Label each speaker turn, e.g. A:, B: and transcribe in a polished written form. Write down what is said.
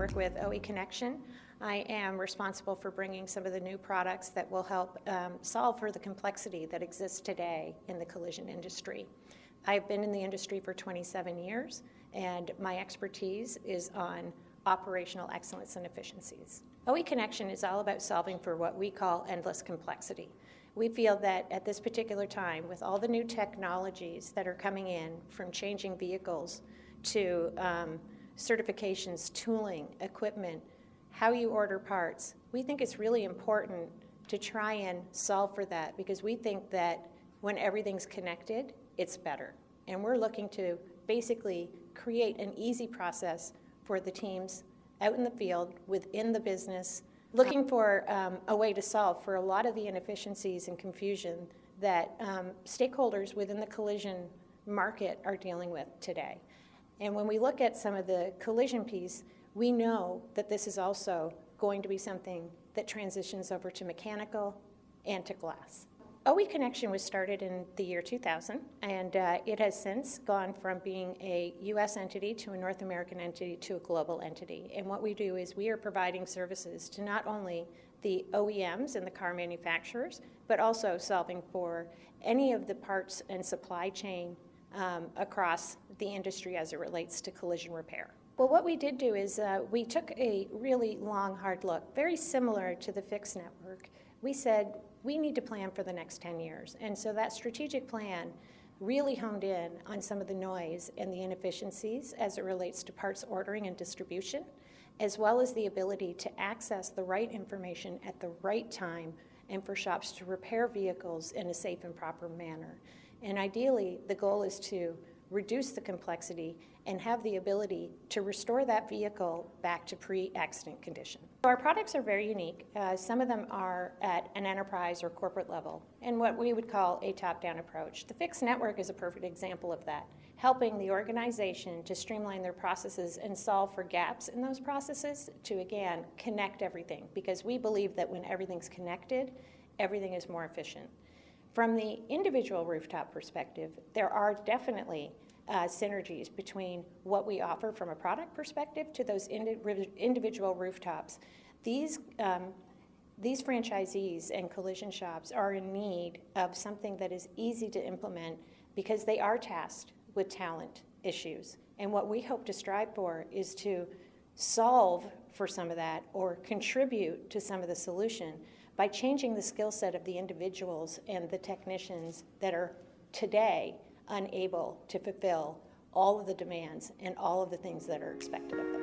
A: work with OEConnection. I am responsible for bringing some of the new products that will help solve for the complexity that exists today in the collision industry. I've been in the industry for 27 years, and my expertise is on operational excellence and efficiencies. OEConnection is all about solving for what we call endless complexity. We feel that at this particular time, with all the new technologies that are coming in, from changing vehicles to certifications, tooling, equipment, how you order parts, we think it's really important to try and solve for that, because we think that when everything's connected, it's better. And we're looking to basically create an easy process for the teams out in the field, within the business, looking for a way to solve for a lot of the inefficiencies and confusion that stakeholders within the collision market are dealing with today. And when we look at some of the collision piece, we know that this is also going to be something that transitions over to mechanical and to glass. OEConnection was started in the year 2000, and it has since gone from being a U.S. entity to a North American entity to a global entity. And what we do is we are providing services to not only the OEMs and the car manufacturers, but also solving for any of the parts and supply chain across the industry as it relates to collision repair. Well, what we did do is we took a really long, hard look, very similar to the fixed network. We said, we need to plan for the next 10 years. And so that strategic plan really honed in on some of the noise and the inefficiencies as it relates to parts ordering and distribution, as well as the ability to access the right information at the right time and for shops to repair vehicles in a safe and proper manner. And ideally, the goal is to reduce the complexity and have the ability to restore that vehicle back to pre-accident condition. Our products are very unique. Some of them are at an enterprise or corporate level, and what we would call a top-down approach. The fixed network is a perfect example of that, helping the organization to streamline their processes and solve for gaps in those processes to, again, connect everything, because we believe that when everything's connected, everything is more efficient. From the individual rooftop perspective, there are definitely synergies between what we offer from a product perspective to those individual rooftops. These franchisees and collision shops are in need of something that is easy to implement, because they are tasked with talent issues. And what we hope to strive for is to solve for some of that, or contribute to some of the solution, by changing the skill set of the individuals and the technicians that are today unable to fulfill all of the demands and all of the things that are expected of them.